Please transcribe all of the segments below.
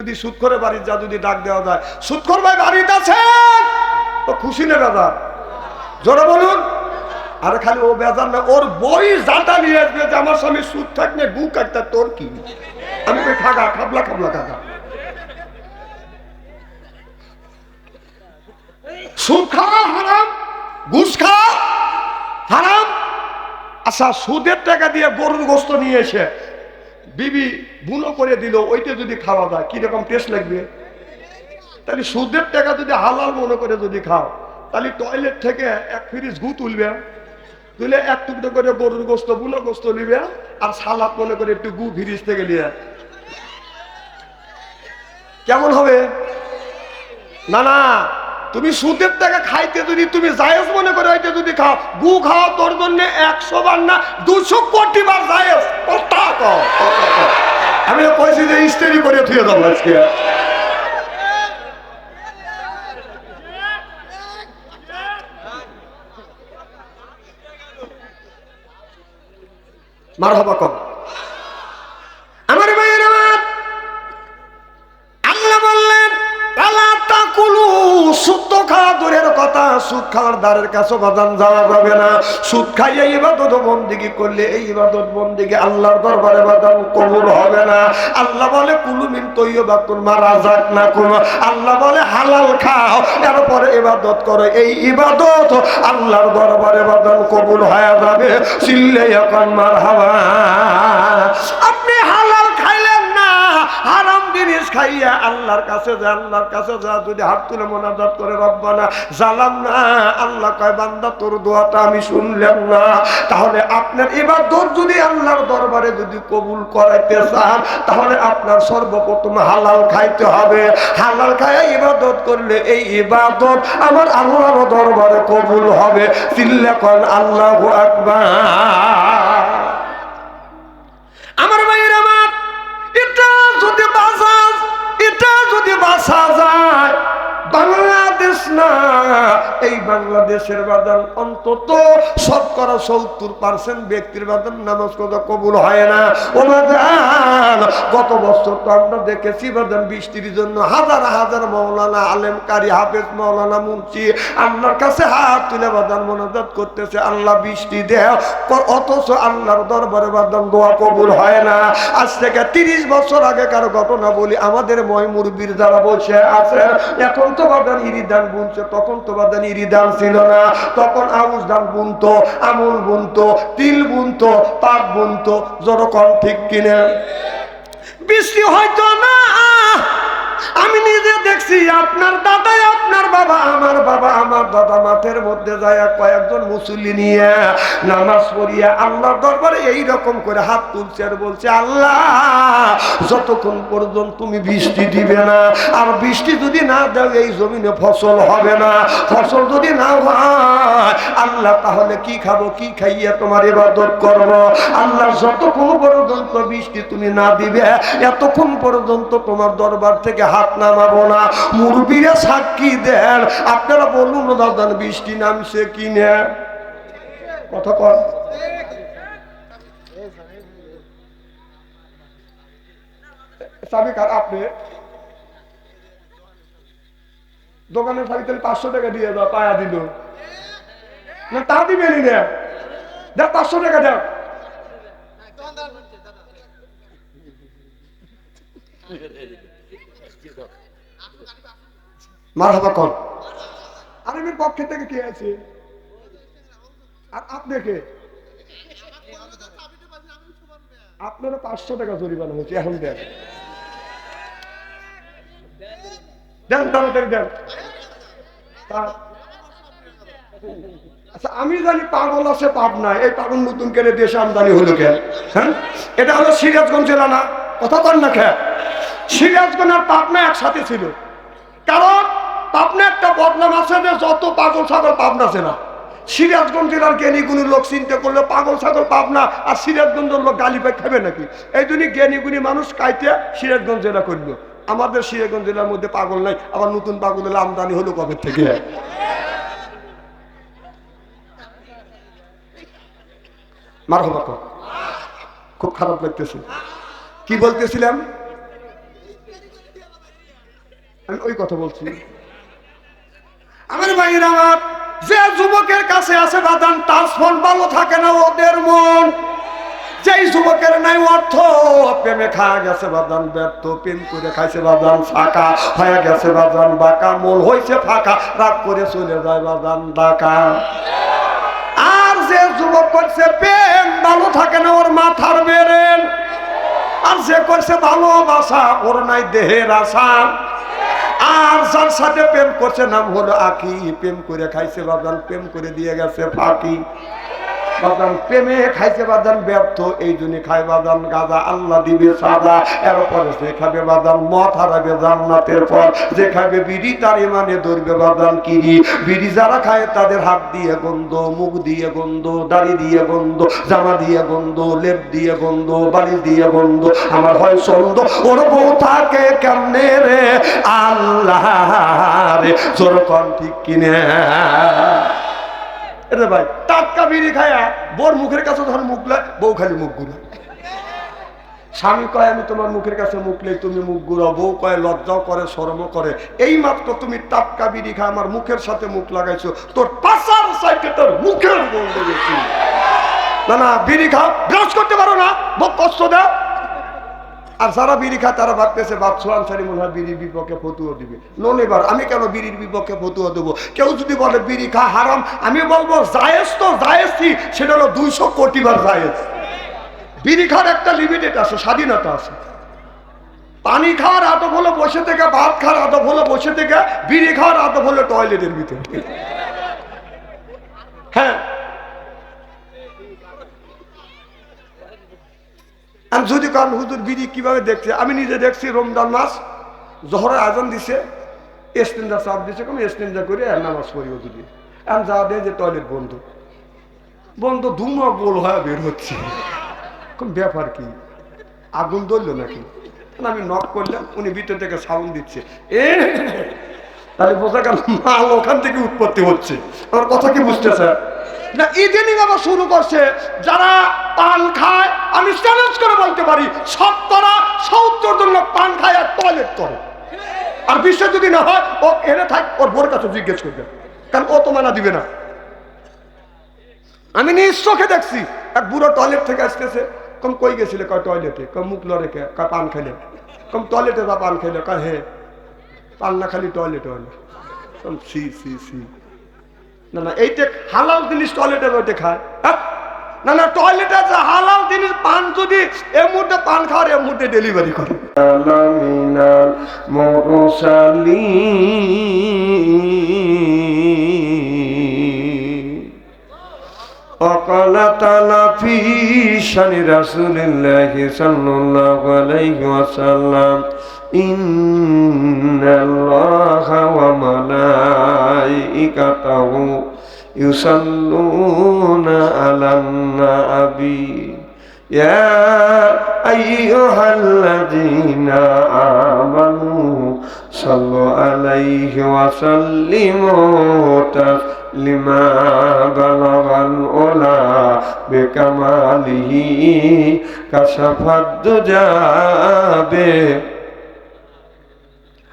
যদি সুদখোরে বাড়ির যা যদি ডাক দেওয়া যায়, সুদখোর ভাই বাড়িতে আছেন, ও খুশি না বেজার? জোরে বলুন। আরে খালি ও বেজার না, ওর বই জাটা নিয়ে আসবে যে আমার স্বামী সুদ থাকলে গু কাটতা, তোর কি? আমি কই খাগা, খাবলা খাবলা কাকা। সুদ খাওয়া হারাম, ঘুষ খাওয়া হারাম। আচ্ছা, সুদের টাকা দিয়ে গরুর গোস্ত নিয়ে এসে বিবি বুনো করে দিল, ওইটা যদি খাওয়া যায় কিরকম টেস্ট লাগবে? তাহলে সুদের টাকা যদি হালাল মনে করে যদি খাও, তাহলে টয়লেট থেকে এক ফ্রিজ গু তুলবে, তুলে এক টুকরো করে গরুর গোস্ত বুনো গোস্ত নিবে, আর সালাদ মনে করে একটু গু ফ্রিজ থেকে নিয়ে, কেমন হবে? না না, তুমি সুদের টাকা খাইতে যদি তুমি জায়েজ মনে করে ওইটা যদি খাও, গু খাওয়া তোর জন্য 100 বার না 200 কোটি বার জায়েজ। আমি কইছি যে ইস্তেরি করে থুয়ে দাও আজকে। মারহাবা কম। আমার ভাইয়ের আমার আল্লাহ বললেন আলা তাকুলু, সুদ খাওয়া দূরের কথা, সুদ খাওয়ার দ্বারের কাছে বাজান যাওয়া যাবে না। সুদ খাইয়ে ইবাদত বন্দেগী করলে এই ইবাদত বন্দেগী আল্লাহর দরবারে বাজান কবুল হবে না। আল্লাহ বলে কুলু মিন তাইয়্যিবাতুন মা রাযাকনাকুম, আল্লাহ বলে হালাল খাও, এরপরে ইবাদত করো, এই ইবাদত আল্লাহর দরবারে বাজান কবুল হয়ে যাবে। চিল্লে এখন মারহাবা। আপনি হালাল খাইলেন না, হারাম জিনিস খাইয়া আল্লাহর কাছে যা, আল্লাহর কাছে যা যদি হাত তুলে মোনাজাত করে রব্বানা জালামনা, আল্লাহ কয় বান্দা তোর দোয়াটা আমি শুনলাম না। তাহলে আপনার ইবাদত যদি আল্লাহর দরবারে যদি কবুল করাইতে চান, তাহলে আপনার সর্বপ্রথম হালাল খাইতে হবে। হালাল খাইয়া ইবাদত করলে এই ইবাদত আমার আল্লাহর দরবারে কবুল হবে। চিল্লা কোন আল্লাহু আকবার। আমার ভাইয়ের আমার, এটা যদি বাঁচা যায়, বাংলাদেশ না, এই বাংলাদেশের বাদান অন্তত 70% ব্যক্তির বাদান নামাজ কথা কবুল হয় না। ও বাদান, গত বছর তো আমরা দেখেছি বাদান বৃষ্টির জন্য হাজার হাজার মাওলানা আলেম কারি হাফেজ মাওলানা মুন্সি আল্লাহর কাছে হাত তুলে বাদান মোনাজাত করতেছে, আল্লাহ বৃষ্টি দেও, অথচ আল্লাহর দরবারে বাদান দোয়া কবুল হয় না। আজ থেকে 30 বছর আগেকার ঘটনা বলি, আমাদের ময় মুরব্বির যারা বসে আছে, এখন তো বাদান ইরিদান বুনছে, তখন তো বাদান ইরিদান ছিল না। তখন আউশ ধান বুনতো, আমুল বুনতো, তিল বুনতো, পাট বুনতো। যেরকম ঠিক কিনে বৃষ্টি হয়তো না। আমি নিজে দেখছি, আপনার দাদা, আপনার বাবা, আমার দাদা মাঠের মধ্যে যায় কয়েকজন মুসল্লি নিয়ে নামাজ পড়িয়া আল্লাহর দরবারে এইরকম করে হাত তুলছে আর বলছে, আল্লাহ যতক্ষণ পর্যন্ত তুমি বৃষ্টি দিবে না, আর বৃষ্টি যদি না দাও এই জমিনে ফসল হবে না, ফসল যদি না হয় আল্লাহ তাহলে কি খাবো, কি খাইয়া তোমার ইবাদত করব? আল্লাহ যতক্ষণ পর্যন্ত বৃষ্টি তুমি না দিবে এতক্ষণ পর্যন্ত তোমার দরবার থেকে হাত নামাবো না। মুরব্বিরা সাক্ষী দেন। আপনারা বলুন দাদা, বৃষ্টি নামছে কিনে? কথা কর। চাবি কার? আপনি দোকানের চাবি তাহলে 500 টাকা দিয়ে দাও, পায়া দিল না, তা দিবেনি না, দেখ 500 টাকা দেখ। মারহাবা কর। আরেমের পক্ষে থেকে কে আছে? আর আপনাকে আপনারা 500 টাকা জরিমানা হয়েছে, এখন দেন, দেন তাড়াতাড়ি দেন। আচ্ছা, আমি জানি পাগল আছে পাবনা, এই পাগল নতুন করে দেশে আমদানি হলো কেন? হ্যাঁ, এটা হলো সিরাজগঞ্জ জেলা না? কথা বল না খেয়ে। সিরাজগঞ্জ আর পাবনা একসাথে ছিল, কারণ পাবনা একটা বদনাম আছে যে যত পাগল ছাগল পাবনা আছে না। সিরাজগঞ্জ জেলার জ্ঞানীগুণী লোক চিন্তা করলে পাগল ছাগল পাবনা, আর সিরাজগঞ্জের লোক গালি পাই খাবে নাকি? এই জন্য জ্ঞানীগুণী মানুষ কাইতে সিরাজগঞ্জ জেলা করলো। আমাদের সিরাজগঞ্জ জেলার মধ্যে পাগল নাই, আবার নতুন পাগল হলে আমদানি হলো কবে থেকে? মারহাবা কর। খুব খারাপ লাগতেছে। কি বলতেছিলাম? আমি ওই কথা বলছি। আমার ভাইয়ের আমার, যে যুবকের কাছে আছে বাদান তার ফোন ভালো থাকে না, ওদের মন। যেই যুবকের নাই অর্থ, প্রেমে খাওয়া গেছে বাদান ব্যর্থ, প্রেম করে খাইছে বাদান ফাঁকা হয়ে গেছে বাদান বাঁকা, মন হয়েছে ফাঁকা, রাগ করে চলে যায় বাদান ডাকা। আর যে যুবক করছে প্রেম ভালো থাকে না, ওর মাথার বেরেন। আর যে করছে ভালোবাসা, ওর নাই দেহের আশা। আর যার সাথে প্রেম করছে নাম হলো আঁকি, প্রেম করে খাইছে বাদান, প্রেম করে দিয়ে গেছে ফাঁকি বাদান, প্রেমে খাইছে বাদান ব্যর্থ, এই জন্য খাই বাদান গাঁজা, আল্লাহ দিবে সাজা। এরপরে যে খাবে বাদান মদ হারাবে জান্নাতের পর, যে খাবে বিড়ি তার ইমানে ধরবে বাদান কিরি। বিড়ি যারা খায় তাদের হাত দিয়ে গন্ধ, মুখ দিয়ে গন্ধ, দাড়ি দিয়ে গন্ধ, জামা দিয়ে গন্ধ, লেপ দিয়ে গন্ধ, বাড়ি দিয়ে গন্ধ। আমার হয় সন্দ, ওর বউ থাকে কেমনে রে আল্লাহ রে, জোর কন ঠিক কিনে। এরে ভাই টাটকা বিড়ি খায়া বোর মুখের কাছে যখন মুখ লাই, বউ খালি মুখ ঘুরে। স্বামী কয় আমি তোমার মুখের কাছে মুখ লাই, তুমি মুখ ঘুরাও। বউ কয় লজ্জাও করে শরমও করে। এই মাত্র তুমি টাটকা বিড়ি খায় আমার মুখের সাথে মুখ লাগাইছো, তোর পাশার সাইডে তোর মুখের গন্ধ বেশি। না না, বিড়ি খাও, ব্রাশ করতে পারো না, বউ কষ্ট দাও। আর যারা বিড়ি খায় তারা ভাবতেছে বাদশা আনসারী মনে হয় বিড়ির বিপক্ষে ফতুয়া দিবে। নন, এবার আমি কেন বিড়ির বিপক্ষে ফতুয়া দেবো? কেউ যদি বলে বিড়ি খা হারাম, আমি বলবো জায়েজ তো জায়েজই, সেটা হলো 200 কোটি বার জায়েজ। বিড়ি খাওয়ার একটা লিমিটেড আছে, স্বাধীনতা আছে। পানি খাওয়ার আদব হলো বসে থেকে, ভাত খাওয়ার আদব হলো বসে থেকে, বিড়ি খাওয়ার আদব হলো টয়লেটের ভিতরে। হ্যাঁ, আমি যদি কারণ হুজুর বিড়ি কিভাবে দেখছে, আমি নিজে দেখছি রমজান মাস জোহরের আজান দিছে, এস্তেঞ্জা চাপ দিছে, কোনো এস্তেঞ্জা করে নামাজ পড়ি হুজুরি। আমি যা দেয় যে টয়লেট বন্ধ বন্ধ, ধুমা গোল হয়ে বের হচ্ছে। কোন ব্যাপার কি, আগুন ধরলো নাকি? আমি নক করলাম, উনি ভিতর থেকে সাউন্ড দিচ্ছে, তাহলে বোঝা গেল মাল ওখান থেকে উৎপত্তি হচ্ছে। আমার কথা কি বুঝতেছে না? ইদানিং আবার শুরু করছে যারা পান খায়, আমি চ্যালেঞ্জ করে বলতে পারি 70% জন লোক পান খায় আর টয়লেট করে। আর বিশ্বাস যদি না হয়, ও এনে থাক, ওর বোর কাছে জিজ্ঞেস করবে, কারণ ও তো মানা দিবে না। আমি নিজ চোখে দেখছি, এক বুড়ো টয়লেট থেকে আসতেছে, কম কই গেছিলে? কয় টয়লেটে। কম মুখ লড়ে কে? কয় পান খাইলে। কম টয়লেটে বা পান খাইলে? কয় হে, পান না খালি টয়লেটে হলে। কম সি সি সি, না না এইটা হালাল জিনিস টয়লেটের ওইটা খায়। না না, টয়লেটে আছে হালাল জিনিস। পান যদি এর মধ্যে পান খাওয়ার এর মধ্যে ডেলিভারি করে। وقال تعالى في شأن رسول الله صلى الله عليه وسلم إن الله وملائكته يصلون على النبي يا أيها الذين آمنوا صلوا عليه وسلموا تسليما بلغ العلا بكماله كشف الدجى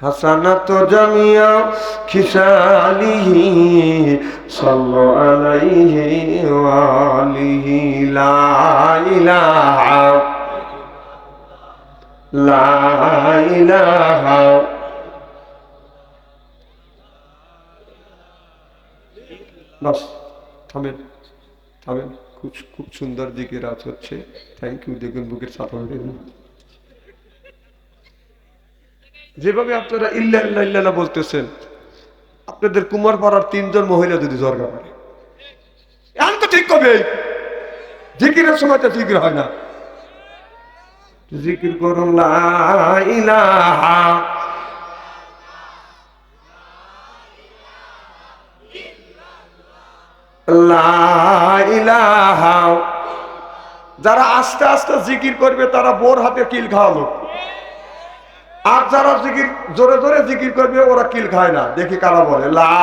حسنة جميع خصاله صلوا عليه وآله لا إله لا إله বাস থামেন থামেন, খুব খুব সুন্দর দিকে রাত হচ্ছে। Thank you. দেখুন বুকের চাপা যেভাবে আপনারা ইল্লা ইল্লাহ ইল্লাল্লাহ বলতেছেন, আপনাদের কুমারপাড়ার 3 জন মহিলা যদি জর্গা করে, এখন তো ঠিক কবে জিকিরের সময় তো জিকির হয় না। জিকির করুন লা ইলাহা লা ইলাহা। যারা আস্তে আস্তে জিকির করবে তারা বোর হাতে কিল খাওয়ালো, আর যারা জিকির জোরে জোরে জিকির করবে ওরা কিল খায় না। দেখি কারা বলে লা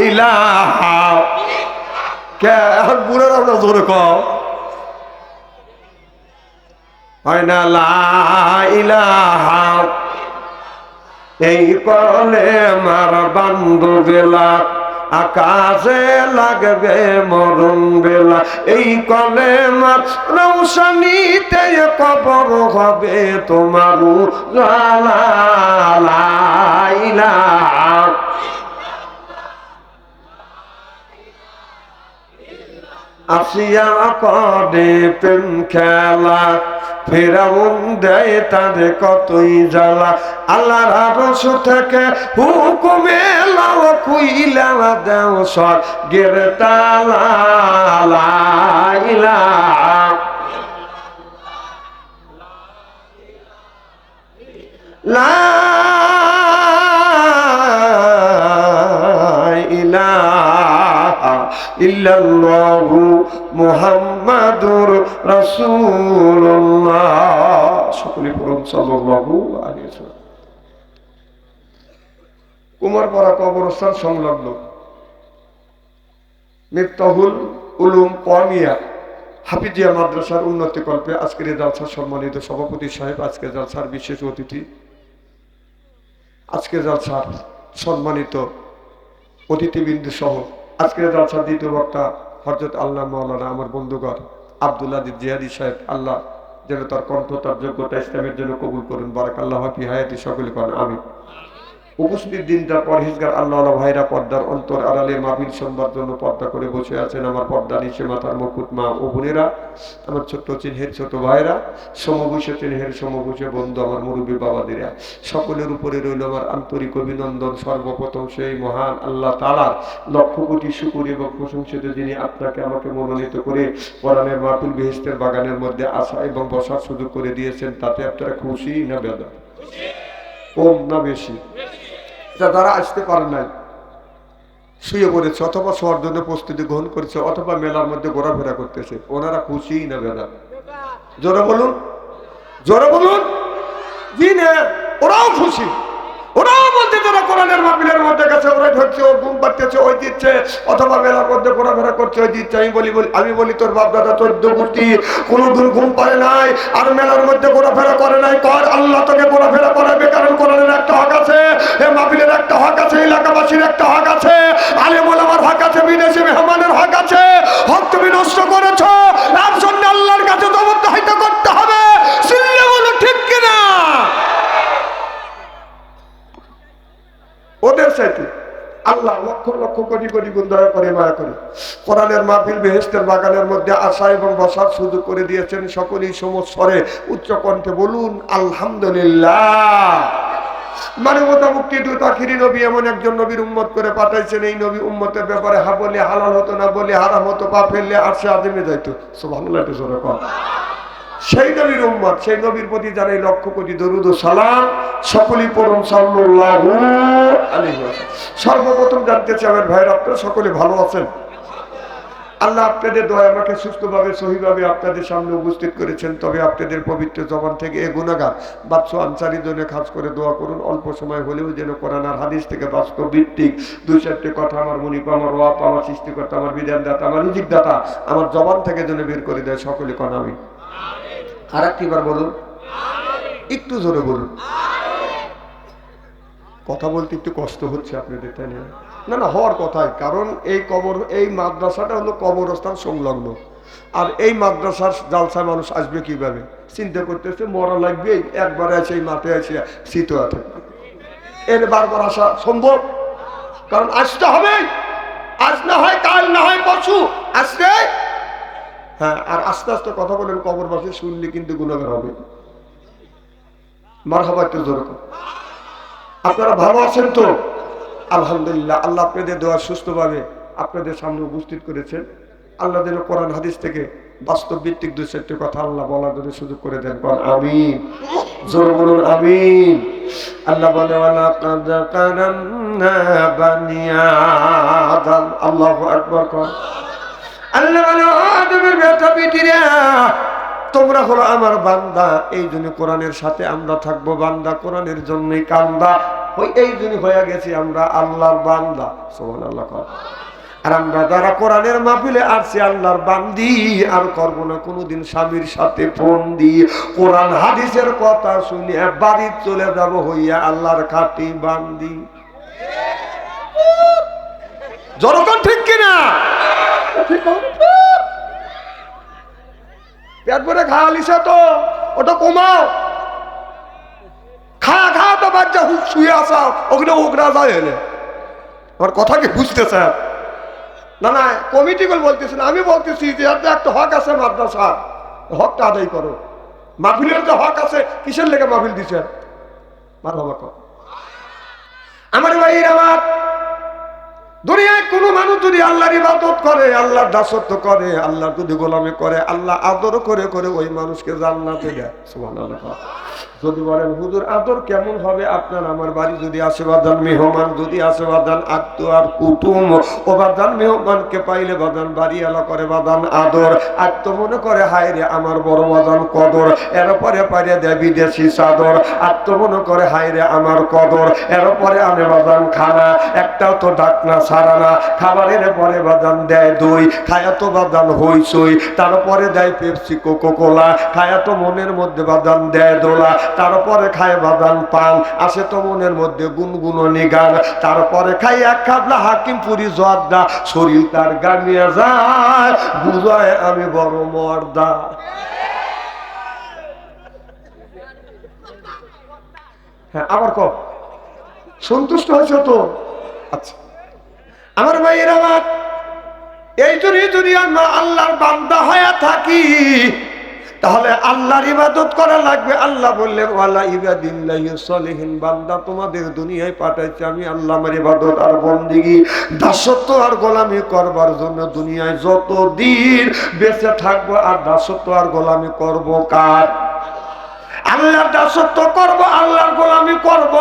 ইলাহা। কে এখন বুড়েরা ওরা জোরে কও হয় না লা ইলাহা এই কলে মার বান্ধবেলা আকাশে লাগবে মরণ বেলা, এই কলে মার রৌশনীতে কবর হবে তোমার উজালা। লা ইলাহা আসিয়া করে প্রেম খেলা, ফেরাউন দেয় তাদের কতই জ্বালা। আল্লাহর আরশ থেকে হুকুমে লাও কুইলা দাও স্বর্গের তালা। লা ইলাহা লা ইলাহা ইল্লাল্লাহু মুহাম্মাদুর রাসূলুল্লাহ। সকলে পড়ুন সাল্লাল্লাহু আলাইহি ওয়াসাল্লাম। কুমারপাড়া কবরস্থান সংলগ্ন মিফতাহুল উলুম কওমিয়া হাফিজিয়া মাদ্রাসার উন্নতি কল্পে আজকের জালসার সম্মানিত সভাপতি সাহেব, আজকের জালসার বিশেষ অতিথি, আজকের জালসার সম্মানিত অতিথিবৃন্দ সহ আজকের জালসার দ্বিতীয় বক্তা হযরত আল্লাহ মাওলানা আমার বন্ধুগণ আব্দুল আজিজ জিহাদি সাহেব, আল্লাহ যেন তার কণ্ঠ তার যোগ্যতা ইসলামের জন্য কবুল করুন। বারাকাল্লাহু ফি হায়াতি, সকলে করেন আমিন। উপস্থিত দিনদার পরহেজগার আল্লাহ ভাইরা পর্দার অন্তর আড়ালে মাহফিল শুনবার জন্য পর্দা করে বসে আছেন আমার পর্দা নিচে মাথার মুকুট মা ও বোনেরা, আমার ছোট্ট চিনহের ছোট ভাইরা, সমবুষে চিনহের সমবুষে বন্ধু, আমার মুরব্বী বাবাদেরা, সকলের উপরে রইল আমার আন্তরিক অভিনন্দন। সর্বপ্রথম সেই মহান আল্লাহ তাআলার লক্ষ কোটি শুকর এবং প্রশংসিত, যিনি আপনাকে আমাকে মনোনীত করে কোরআনের মাহফিল বেহেশতের বাগানের মধ্যে আসা এবং বসার সুযোগ করে দিয়েছেন। তাতে আপনারা খুশি না বেদা? কম না বেশি? যারা আসতে পারে নাই, শুয়ে পড়েছে অথবা শোয়ার জন্য প্রস্তুতি গ্রহণ করেছে অথবা মেলার মধ্যে ঘোরাফেরা করতেছে, ওনারা খুশি না বেদা? জোরে বলুন, জোরে বলুন। জি না, ওরাও খুশি। ওরাও বলতে যারা কোরআনের মাহফিলের মধ্যে গেছে, ওরা ধরছে, ও ঘুম পাচ্ছে, ওই দিচ্ছে, অথবা মেলার মধ্যে ঘোরাফেরা করছে, ওই দিচ্ছে। আমি বলি তোর বাপ দাদা 14 গোষ্ঠী কোনোদিন ঘুম পারে নাই আর মেলার মধ্যে ঘোরাফেরা করে নাই, কর আল্লাহ তোকে ঘোরাফেরা করাবে। কারণ কোরআনের একটা হক আছে, এ মাহফিলের একটা হক আছে, এলাকাবাসীর একটা হক আছে, আলেম ওলামার হক আছে, বিদেশি মেহমানের হক আছে। হক তুমি নষ্ট করেছ, তার জন্য আল্লাহর কাছে জবাবদিহিতা করতে হবে। চিল্লে বলো ঠিক কিনা? ওদের সাথে আল্লাহ লক্ষ লক্ষ কোটি কোটি গুণ দয়া করে মায়া করে কোরআনের মাহফিল বেহেশতের বাগানের মধ্যে আসা এবং বসার সুযোগ করে দিয়েছেন। সকলেই সমস্বরে উচ্চ কণ্ঠে বলুন আলহামদুলিল্লাহ। মানবতা মুক্তি দূত আখিরি নবী এমন একজন নবীর উম্মত করে পাঠাইছেন, এই নবী উম্মতের ব্যাপারে হা বলে হালাল হতো, না বলে হারাম হতো, পা ফেললে আরশে আযমে যাইতো। সুবহানাল্লাহ। সেই নবীর উম্মত, সেই নবীর প্রতি জানাই লক্ষ কোটি দরুদ ও সালাম। সকলেই পড়ুন সাল্লাল্লাহু আলাইহি ওয়াসাল্লাম। সর্বপ্রথম জানতে চাই আমার ভাইরা, আপনারা সকলে ভালো আছেন? আল্লাহ আপনাদের দয়া আমাকে সুস্থভাবে সহিভাবে আপনাদের সামনে উপস্থিত করেছেন। তবে আপনাদের পবিত্র জবান থেকে এ গুনাহগার বাদশা আনসারীর জন্য খাস করে দোয়া করুন, অল্প সময় হলেও যেন কোরআন আর হাদিস থেকে বাস্তব ভিত্তিক 2-4টি কথা আমার মুনিপ, আমার ওয়াপ, আমার সৃষ্টিকর্তা, আমার বিধানদাতা, আমার রিজিকদাতা আমার জবান থেকে যেন বের করে দেয়। সকলে কোন আমিন। আর একটিবার বলুন, একটু জোরে বলুন। কথা বলতে একটু কষ্ট হচ্ছে আপনাদের, তাই না? না না, হওয়ার কথাই। কারণ এই মাদ্রাসাটা হলো কবরস্থান সংলগ্ন, আর এই মাদ্রাসার জালসায় মানুষ আসবে কিভাবে চিন্তা করতেছে, মরা লাগবে একবার এসে এই মাঠে এসে শীত আছে, এর বারবার আসা সম্ভব? কারণ আসতে হবে, আজ না হয় কাল, না হয় পরশু আসতে। হ্যাঁ, আর আস্তে আস্তে কথা বলেন, কবরবাসী শুনলে কিন্তু গুনাহগার হবে। মারহাবা, একটু জোরে। আপনারা ভালো আছেন তো? আলহামদুলিল্লাহ। আল্লাহ আপনাদের দোয়া সুস্থভাবে আপনাদের সামনে উপস্থিত করেছেন। আল্লাহ যেন কোরআন হাদিস থেকে বাস্তব ভিত্তিক 2-4টি কথা আল্লাহ বলার জন্য সুযোগ করে দেন। আমিন, জোরে বলুন আমিন। আল্লাহ বলে ওয়ালাকাদ কারামনা বানি আদম। আল্লাহু আকবার। আল্লাহ বলে আদমের বেটা বেটিরা, তোমরা হলো আমার বান্দা, এই জন্য কোরআনের সাথে আমরা থাকবো। বান্দা কোরআনের জন্যই কান্দা, এই জন্য হয়ে গেছি আমরা আল্লাহর বান্দা। সুবহানাল্লাহ। আর আমরা যারা কোরআনের মাহফিলে আসছি আল্লাহর বান্দি, আর করবো না কোনোদিন স্বামীর সাথে ফোন দিয়ে কোরআন হাদিসের কথা শুনে বাড়ি চলে যাব হইয়া আল্লাহর খাঁটি বান্দি। জনগণ ঠিক কিনা? পেট ভরে খাওয়া লিসা তো ওটা কমাও, খাওয়া খাওয়া তো বাচ্চা শুয়ে আসা ওগুলো ওগরা যায় এলে। আমার কথা কি বুঝতেছেন? না না, কমিটি গুলো বলতেছেন, আমি বলতেছি যে একটা হক আছে মাদ্রাসার, হকটা আদায় করো। মাহফিলের যে হক আছে, কিসের লেগে মাহফিল দিচ্ছেন? আমার ভাইয়ের আমার, দুনিয়ায় কোন মানুষ যদি আল্লাহর ইবাদত করে, আল্লাহর দাসত্ব করে, আল্লাহর যদি গোলামি করে, আল্লাহ আদর করে করে ওই মানুষকে জান্নাতে দেয়। সুবহানাল্লাহ। যদি বলেন হুজুর আদর কেমন হবে, আপনার আমার বাড়ি যদি আসে বাদান, মেহমান যদি আসে বাদান, আত্মীয় আর কুটুম ও বাদান, মেহমানকে পাইলে বাদান বাড়ি এলা করে বাদান আদর, আত্ম মনে করে হায় রে আমার বড় বাদান কদর, এরপরে পারে দেয় বিদেশি চাদর, আত্ম মনে করে হায় রে আমার কদর, এরপরে আনে বাদান খানা, একটাও তো ডাকনা সারানা, খাবারের পরে বাদান দেয় দই, খায়া তো বাদান হইসই, তারপরে দেয় পেপসি কোকো কোলা, খায়া তো মনের মধ্যে বাদান দেয় দোলা, তারপরে খায় বাদান পান, আসে তো মনের মধ্যে গুনগুননি গান, তারপরে খাই এক খাবলা হাকিমপুরি জর্দা, শরীর তার গামিয়ে যায়, বুঝায় আমি বড় মর্দা। হ্যাঁ, আবার কব সন্তুষ্ট হয়েছে তো? আচ্ছা আমার ভাইয়ের আমার, এই যদি আমরা আল্লাহর বান্দা হয়ে থাকি, তাহলে আল্লাহর ইবাদত করা লাগবে। আল্লাহ বললেন ওয়ালা ইবাদিল্লাহি সলিহিন, বান্দা তোমাদের দুনিয়ায় পাঠাইছি আমি আল্লাহ, আমার ইবাদত আর বন্দেগী দাসত্ব আর গোলামি করবার জন্য দুনিয়ায় যতদিন বেঁচে থাকবো, আর দাসত্ব আর গোলামি করব কার? আল্লাহর দাসত্ব করব, আল্লাহর গোলামি করব।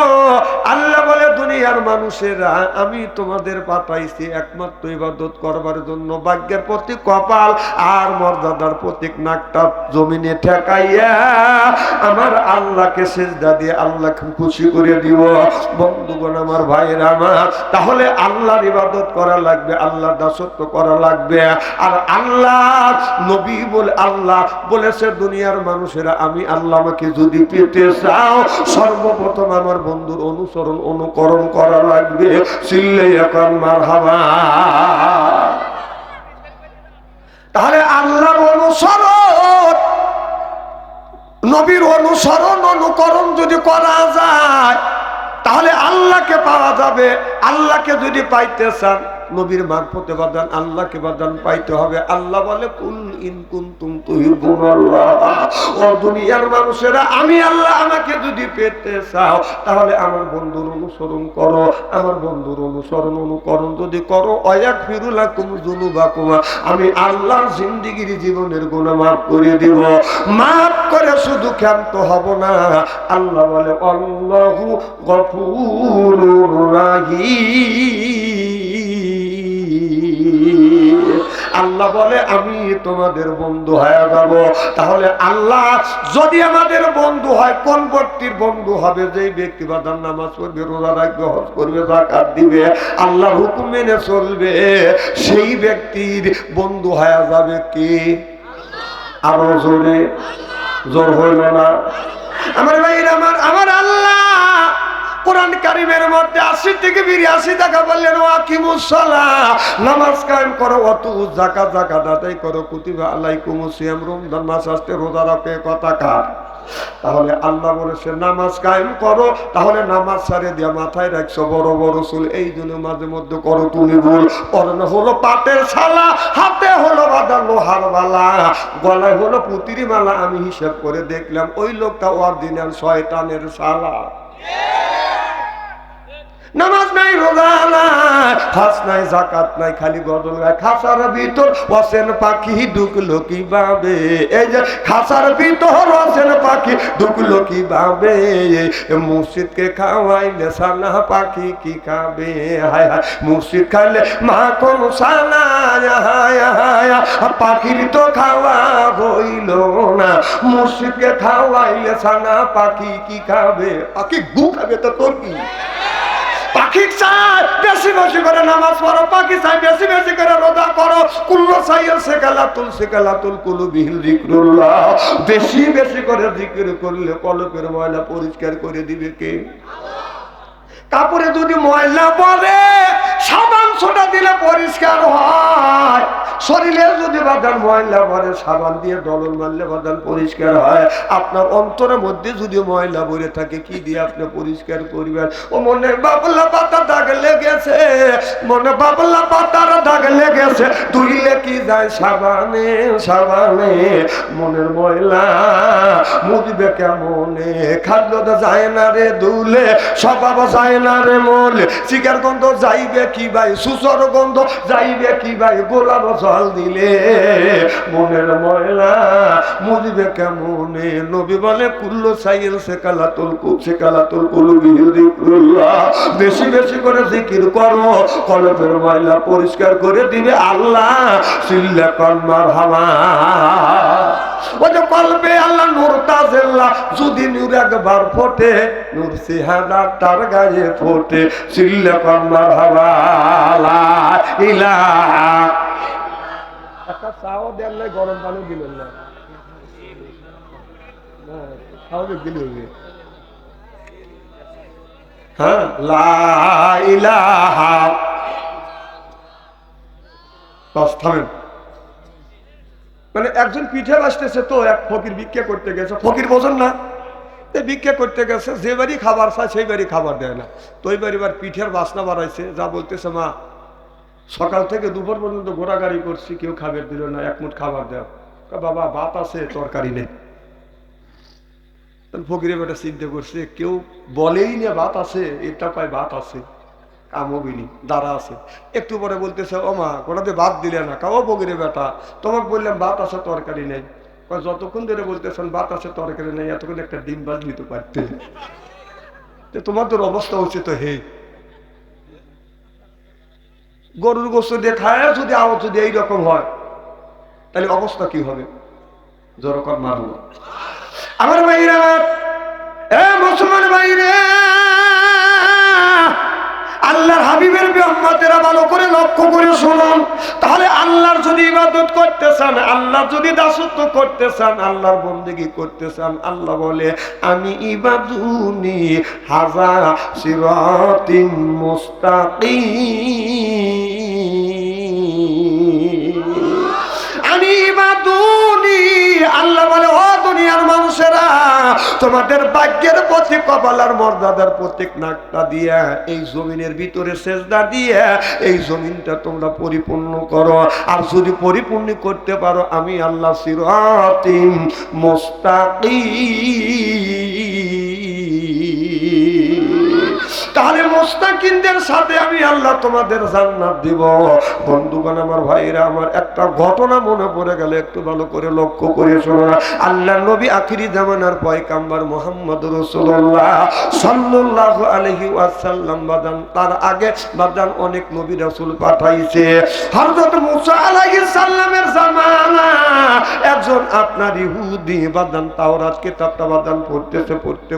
আল্লাহ বলে দুনিয়ার মানুষেরা আমি তোমাদের পাঠাইছি একমাত্র ইবাদত করবার জন্য। ভাগ্যের প্রতীক কপাল আর মর্যাদার প্রতীক নাকটা জমিনে ঠেকাইয়া আমার আল্লাহকে সিজদা দিয়ে আল্লাহকে খুশি করে দিব। বন্ধুগণ আমার ভাইয়েরা আমার, তাহলে আল্লাহর ইবাদত করা লাগবে, আল্লাহর দাসত্ব করা লাগবে। আর আল্লাহ নবী বলে, আল্লাহ বলেছে দুনিয়ার মানুষেরা আমি আল্লাহ আমাকে যদি পেতে চাও, সর্বপ্রথম আমার বন্ধুর অনুসরণ অনুকরণ করা লাগবে। চিল্লাই এখন মারহাবা। তাহলে আল্লাহর অনুসরণ, নবীর অনুসরণ অনুকরণ যদি করা যায়, তাহলে আল্লাহকে পাওয়া যাবে। আল্লাহকে যদি পাইতে চান, নবীর মারফতে বাদান আল্লাহকে বাদান পাইতে হবে। আল্লাহ বলে কুল ইন কুনতুম তুহিব্বুনাল্লাহ, ও দুনিয়ার মানুষেরা আমি আল্লাহ আমাকে যদি পেতে চাও, তাহলে আমার বন্ধুর অনুসরণ করো। আমার বন্ধুর অনুসরণ অনুকরণ যদি করো, ওয়াগফিরু লাকুম যুনুবাকুম, আমি আল্লাহর জিন্দেগীর জীবনের গুনাহ মাফ করে দেব। মাফ করে শুধু ক্ষান্ত হব না, আল্লাহ বলে আল্লাহু গফুরুর রাহিম। আল্লাহ বলে আমি তোমাদের বন্ধু হয়ে যাব। তাহলে আল্লাহ যদি আমাদের বন্ধু হয়, কোন ব্যক্তির বন্ধু হবে? যেই ব্যক্তি বাদান নামাজ পড়বে, রোজা রাখবে, হজ করবে, যাকাত দিবে, আল্লাহর হুকুম মেনে চলবে, সেই ব্যক্তির বন্ধু হয়ে যাবে কি? আরো জোরে, জোর হইল না আমার ভাইরা আমার? আমার আল্লাহ কোরআন কারীমের মধ্যে ৮০ থেকে ৮২ টাকা বললেন ওয়াকিমুস সালাহ, নামাজ কায়েম করো, ওয়াতু যাকাত, যাকাত আদায় করো, কুতিবা আলাইকুমুস সিয়াম, রমজান মাস আসতে রোজা রাখো, কথা কার? তাহলে আল্লাহ বলেছে নামাজ কায়েম করো। তাহলে নামাজ ছাড়ে দিয়া মাথায় রাখছো বড় বড় চুল, এই জন্য মাঝে মধ্যে করো তুমি ভুল। পরনে হলো পাটের ছালা, হাতে হলো বাঁধা লোহার মালা, গলায় হলো পুতির মালা। আমি হিসাব করে দেখলাম ওই লোকটা অরিজিনাল শয়তানের শালা। নামাজ নাই, রোজা নাই, হজ নাই, যাকাত নাই, খালি গজল গায়। খাসার ভিতর ওয়াসেন পাখি ঢুকলো কিভাবে? এই যে খাসার ভিতর ওয়াসেন পাখি ঢুকলো কিভাবে? মুর্শিদকে খাওয়াইলে সানা পাখি কি খাবে? হায় হায়, মুর্শিদ খাইলে মাখন সানা, হায় হায়, পাখির তো খাওয়া হইল না। মুর্শিদকে খাওয়াইলে সানা পাখি কি খাবে? পাখি গু খাবে তো তোর কি? পাখির চায় বেশি বেশি করে নামাজ পড়ো, পাকি চাই বেশি বেশি করে রোজা করো। কুল্লু সাইয়্যিদ সিকালাতুল কুলুবিহি যিকরুল্লাহ। বেশি বেশি করে জিকির করলে কলবের ময়লা পরিষ্কার করে দিবে কে? কাপড়ে যদি ময়লা পড়ে সাবান সোডা দিলে পরিষ্কার হয়। শরীরে যদি বাদান ময়লা পড়ে সাবান দিয়ে ডলন মারলে বাদান পরিষ্কার হয়। আপনার অন্তরের মধ্যে যদি ময়লা ভরে থাকে কি দিয়ে আপনি পরিষ্কার করবেন? ও মনে বাবলা পাতা দাগ লেগেছে, মনে বাবলা পাতার দাগ লেগেছে, ধুইলে কি যায় সাবানে সাবানে। মনের ময়লা মুজবে কেমনে? খাদ্য যায় না রে দুলে, স্বভাব যায় না রে মলে। চিকার গন্ধ যাইবে কি ভাই, সুসর গন্ধ যাইবে কি ভাই, গোলাপ জল দিলে। মনের ময়লা মুজবে কেমনে? নবী বলে কুল্লু সাইয়্যিদ সিকালাতুল কুলুবিহি যিকরুল্লাহ। বেশি বেশি করে জিকির করো, কলবের ময়লা পরিষ্কার করে দিবে আল্লাহ। সিল্লা কর মারহাবা। ওই যে কলবে আল্লাহ নূর তাজেল্লা, যদি নূর একবার ফোটে নূর সিহাদা তার গায়ে ফোটে। সিল্লা কর মারহাবা লা ইলাহা। একটা চাও দেন নাই, গরম পানি দিলেন না, খাওয়াবে দিলে হবে। হ্যাঁ, লা ইলাহা। বাস থামেন। মানে একজন পিঠে বাসতেছে, তো এক ফকির ভিক্ষা করতে গেছে। ফকির বোঝেন না, ভিক্ষা করতে গেছে, যে বাড়ি খাবার চায় সেই বাড়ি খাবার দেয় না। তো ওই বাড়ি পিঠের বাসনা বাড়াইছে, যা বলতেছে মা সকাল থেকে দুপুর পর্যন্ত ঘোরাঘুরি করছি, কেউ খাবার দিল না, এক মুঠ খাবার দেও। বাবা ভাত আছে তরকারি নেই। ফকিরে বেটা চিন্তা করছে, কেউ বলেই না ভাত আছে, এটা পায় ভাত আছে, কামবিনি দাঁড়া আছে। একটু পরে বলতেছে ও মা কোনাতে ভাত দিলে না। কাও ফকিরে বেটা তোমাকে বললাম ভাত আছে তরকারি নেই। যতক্ষণ ধরে বলতেছেন ভাত আছে তরকারি নেই, এতক্ষণ একটা ডিম ভাত দিতে পারতে। তোমাদের অবস্থা হচ্ছে তো হে, গরুর গোস্ত দিয়ে খায় যদি আওয়াজ যদি এইরকম হয় তাহলে অবস্থা কি হবে? জোরকর মারব। আমার ভাইরা, এ মুসলমান ভাইরে, আল্লাহর হাবিবের উম্মতেরা ভালো করে লক্ষ্য করে শুনুন। তাহলে আল্লাহর যদি ইবাদত করতে চান, আল্লাহর যদি দাসত্ব করতে চান, আল্লাহর বন্দেগী করতে চান, আল্লাহ বলে আমি ইবাদুনি হাযা সিরাতিম মুস্তাকিম। আমি ইবাদুনি, আল্লাহ বলে ও দুনিয়ার মানুষেরা, তোমাদের ভাগ্যের প্রতীক, কপালার মর্যাদার প্রতীক নাকটা দিয়া এই জমিনের ভিতরে সেজদা দিয়ে এই জমিনটা তোমরা পরিপূর্ণ করো। আর যদি পরিপূর্ণ করতে পারো আমি আল্লাহ সিরাতিম মুস্তাকিম, তাহলে মুস্তাকিমদের সাথে আমি আল্লাহ তোমাদের জান্নাত দিব। বন্ধুগণ আমার ভাইরা আমার, একটা ঘটনা মনে পড়ে গেল, একটু ভালো করে লক্ষ্য করে শোনো। আল্লাহ নবী আখিরি জামানার পয়গাম্বর মুহাম্মদ রাসূলুল্লাহ সাল্লাল্লাহু আলাইহি ওয়াসাল্লাম বাদান, তার আগে বাদান অনেক নবী রাসূল পাঠাইছে। হযরত মুসা আলাইহিস সালামের জামানা একজন আপনার ইহুদি বাদান তাওরাত কিতাবটা বাদান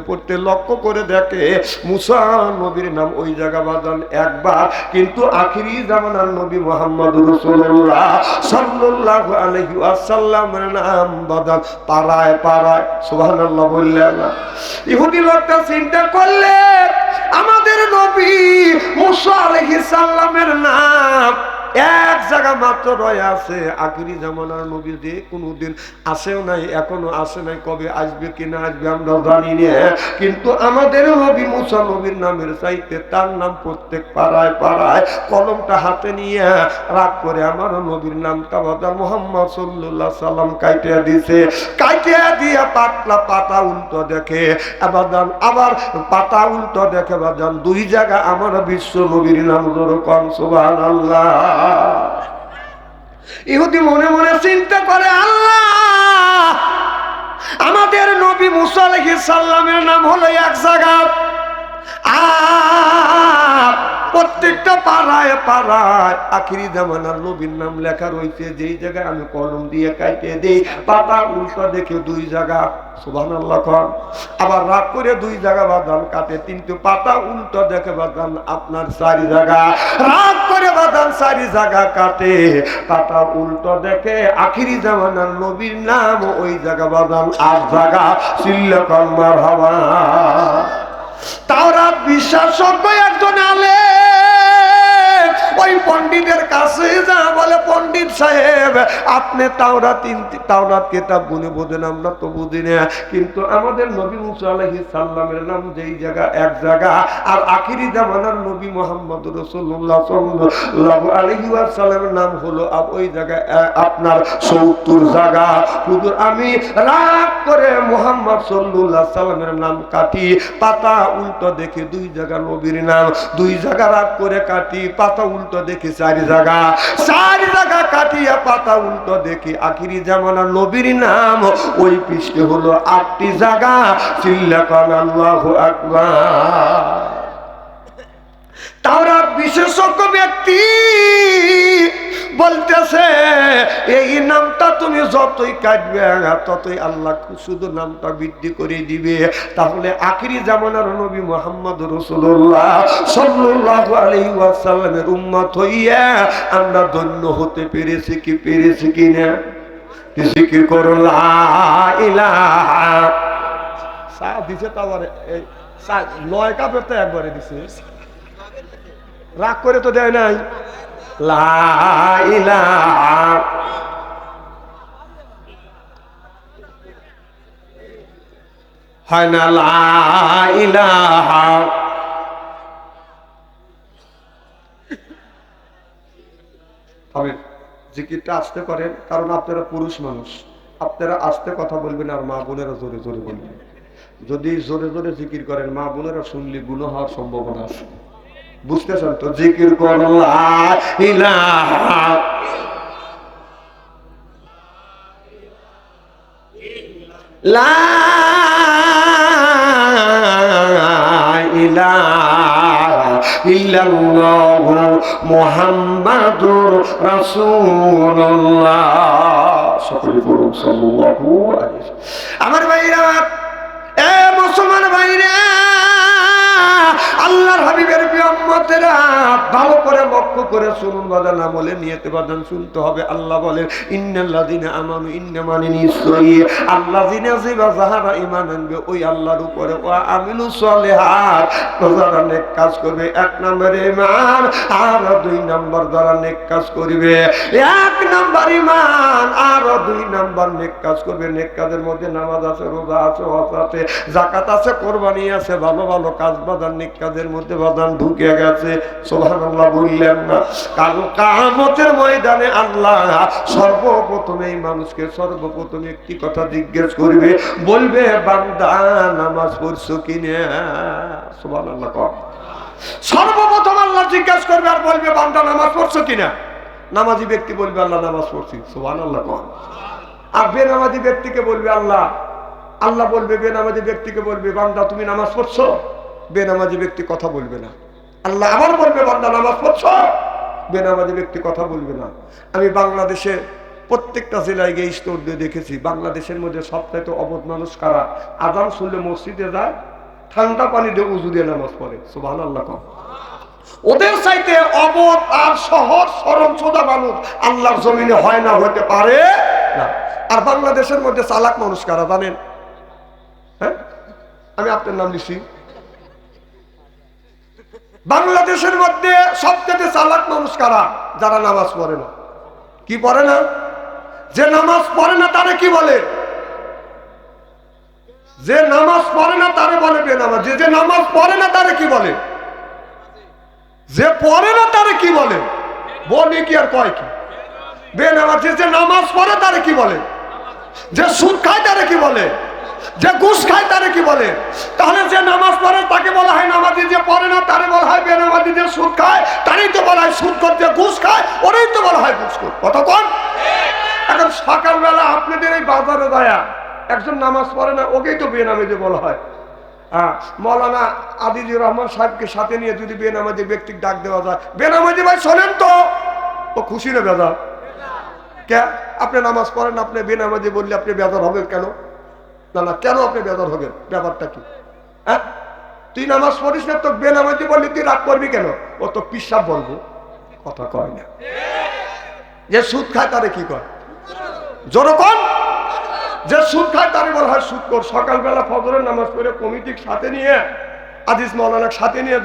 পড়তে লক্ষ্য করে দেখে মুসা নবীর নাম ওই জায়গা বাদান একবার, কিন্তু আখিরি জামানার নবী মুহাম্মদ রাসূলুল্লাহ সাল্লাল্লাহু আলাইহি ওয়াসাল্লামের নাম বাদান পাড়ায় পাড়ায়। সুবহানাল্লাহ বললেন না? ইহুদি লোকটা চিন্তা করলে আমাদের নবী মুসা আলাইহিস সালামের নাম এক জায়গা মাত্র রয়ে আছে। আখিরি জামানার নবী যে কোনদিন আসেও নাই, এখনো আসে নাই, কবে আসবে কিনা আসবে আমরা জানি না। কিন্তু আমাদের নবী মুসা নবীর নামের চাইতে তার নাম প্রত্যেক পাড়ায় পাড়ায় কলমটা হাতে নিয়ে রাগ করে আমার নবীর নামটা বাদান মুহাম্মদ সাল্লাল্লাহু আলাইহি সাল্লাম কাইটিয়া দিছে। কাইটিয়া দিয়ে পাতলা পাতা উল্টো দেখে বাদান, আবার পাতা উল্টো দেখে বাদান, দুই জায়গা আমার বিশ্ব নবীর নাম যেরকম। সুবহানাল্লাহ। ইহুদি মনে মনে চিন্তা করে আল্লাহ আমাদের নবী মুসা আলাইহিস সালামের নাম হলো এক জায়গা, আর প্রত্যেক প্রত্যেকটা পাড়ায় পাড়ায় আখিরি জামানার নবীর নাম লেখা রয়েছে। যেই জায়গায় আমি কলম দিয়ে কাটে দেই, পাতা উল্টা দেখে 2 জায়গা, সুবহানাল্লাহ খান। আবার রাগ করে 2 জায়গা বাদান কাটে, কিন্তু পাতা উল্টা দেখে বাদান আপনার 4 জায়গা। রাগ করে বাদান 4 জায়গা কাটে, পাতা উল্টো দেখে আখিরি জামানার নবীর নাম ওই জায়গা বাদান 8 জায়গা। চিল্লা কর মারহাবা। তাওরাত বিশ্বাসযোগ্য একজন আলেম ওই পণ্ডিতের কাছে যা বলে, পণ্ডিত সাহেব আপনি তাওরাত কিতাব গুনে বোঝেন, আমরা তো বুঝি না, কিন্তু আমাদের নবী মুসা আলাইহিস সালামের নাম যেই জায়গা 1 জায়গা, আর আখিরি জামানার নবী মুহাম্মদ রাসূলুল্লাহ সাল্লাল্লাহু আলাইহি ওয়াসাল্লামের নাম হলো ওই জায়গায় আপনার 70 জায়গা। হুজুর আমি রাগ করে মুহাম্মদ সাল্লাল্লাহু আলাইহি সাল্লামের নাম কাটি, পাতা উল্টো দেখে 2 জায়গা নবীর নাম, 2 জায়গা রাগ করে কাটি, পাতা উল্টো দেখে 4 জায়গা, 4 জায়গা কাটিয়া পাতা উল্টো দেখি আখিরি জামানার নবীর নাম ওই পৃষ্ঠে হলো 8টি জায়গা। চিল্লা কর আল্লাহু আকবার। তাওরাত বিশেষজ্ঞ ব্যক্তি বলতেছে এই নামটা তুমি যতই কাটবে ততই আল্লাহ শুধু নামটা বৃদ্ধি করে দিবে। তাহলে আখিরি জামানার নবী মুহাম্মদ রাসূলুল্লাহ সাল্লাল্লাহু আলাইহি ওয়াসাল্লামের উম্মত হইয়া আমরা ধন্য হতে পেরেছি কি না? জিকির করো লা ইলাহা। সা দিছে তাবারে এই 9 কাপে তো একবারে দিছে, রাগ করে তো দেয় নাই। লা ইলাহা হয় না, লা ইলাহা। তবে জিকিরটা আস্তে করেন, কারণ আপনারা পুরুষ মানুষ, আপনারা আস্তে কথা বলবেন আর মা বোনেরা জোরে জোরে বলবেন। যদি জোরে জোরে জিকির করেন মা বোনেরা শুনলে গুনাহ হওয়ার সম্ভাবনা আছে, বুঝতেছেন তো? জিকির করো লা ইলাহা লা ইলাহা ইল্লাল্লাহু মুহাম্মাদুর রাসূলুল্লাহ। সকলে বলুন সাল্লাল্লাহু আলাইহি ওয়াসাল্লাম। আমার ভাইরা, এ মুসলমান ভাইরা, আল্লাহর হাবিবের প্রিয় উম্মতেরা ভালো করে লক্ষ্য করে শুনুন, বাজান আমলে নিয়তে বাজান শুনতে হবে। আল্লাহ বলেন ইন্নাল্লাযিনা আমানু, ইন্নামানি নিশ্চয়ই আল্লাযিনা যাহারা ঈমান আনবে ওই আল্লাহর উপরে, ওয়া আমিলু সলিহাত যারা নেক কাজ করবে। 1 নম্বরে ঈমান, আর 2 নম্বর যারা নেক কাজ করবে। 1 নম্বর ঈমান, আর 2 নম্বর নেক কাজ করবে। নেক কাজের মধ্যে নামাজ আছে, রোজা আছে, হজ আছে, যাকাত আছে, কুরবানি আছে, ভালো ভালো কাজ বাজান নেক কাজের মধ্যে বাজান ঢুকে গেছে। সুবহানাল্লাহ বললেন না? কাল কিয়ামতের ময়দানে আল্লাহ সর্বপ্রথমে এই মানুষকে সর্বপ্রথমে একটি কথা জিজ্ঞেস করবে, বলবে বান্দা নামাজ পড়ছো কিনা? সুবহানাল্লাহ। সর্বপ্রথম আল্লাহ জিজ্ঞেস করবে আর বলবে বান্দা নামাজ পড়ছো কিনা? নামাজি ব্যক্তি বলবে আল্লাহ নামাজ পড়ছি। সুবহানাল্লাহ। আর বেনামাজি ব্যক্তিকে বলবে আল্লাহ বলবে বেনামাজি ব্যক্তিকে বলবে বান্দা তুমি নামাজ পড়ছো? বেনামাজি ব্যক্তি কথা বলবে না। আল্লাহ আবার বলবে বান্দা নামাজ পড়ছো? বেনামাজি ব্যক্তি কথা বলবে না। আমি বাংলাদেশে প্রত্যেকটা জেলায় গিয়ে স্টোর দিয়ে দেখেছি, বাংলাদেশের মধ্যে সবচাইতে অবধ মানুষ কারা? আযান শুনলে মসজিদে যায়, ঠান্ডা পানি দিয়ে উযু দিয়ে নামাজ পড়ে। সুবহানাল্লাহ। ওদের চাইতে অবধ আর সহজ সরল সোজা মানুষ আল্লাহর জমিনে হয় না, হতে পারে না। আর বাংলাদেশের মধ্যে চালাক মানুষ কারা জানেন? হ্যাঁ, আমি আপনার নাম লিখি। বাংলাদেশের মধ্যে সবচেয়ে চালাক মানুষ কারা? যারা নামাজ পড়ে না। কি পড়ে না? যে নামাজ পড়ে না তারে কি বলে? যে নামাজ পড়ে না তারে বলে বেনামাজি। যে নামাজ পড়ে না তারে কি বলে? যে পড়ে না তারে কি বলে? বলি কি আর কয় কি? বেনামাজি। যে নামাজ পড়ে তারে কি বলে? যে সুদ খায় তারে কি বলে? যে ঘুষ খায় তারে কি বলে? তাহলে যে নামাজ পড়ে তাকে বলা হয় নামাজি, যে পড়ে না তারে বলা হয় বেনামাজি। যে সুদ খায় তারই তো বলা হয় সুদখোর, যে ঘুষ খায় ওরই তো বলা হয় ঘুষখোর। কথা কোন? এখন সকালবেলা আপনাদের এই বাজারে দায়া একজন নামাজ পড়ে না, ওকেই তো বেনামাজি বলা হয়। হ্যাঁ, মৌলানা আজিজুর রহমান সাহেবকে সাথে নিয়ে যদি বেনামাজি ব্যক্তির ডাক দেওয়া যায়, বেনামাজি ভাই শোনেন তো, ও খুশি না বেজার? কে আপনি নামাজ পড়েন, আপনি বেনামাজি বললে আপনি বেজার হবেন কেন? না না, কেন আপনি বেজার হবেন? ব্যাপারটা কি? হ্যাঁ, তুই নামাজ পড়িস না, তো বেনামাজি বললি তুই রাগ করবি কেন? ও তো পিসাব বলবো, কথা কয় না। যে সুদ খায় তারে কি কয়? জনগণ যে সুদ খায় তারে বলা হয় সুদ কর। সকালবেলা ফজরের নামাজ পড়ে কমিটির সাথে নিয়ে, আজিজ মৌলানার সাথে নিয়ে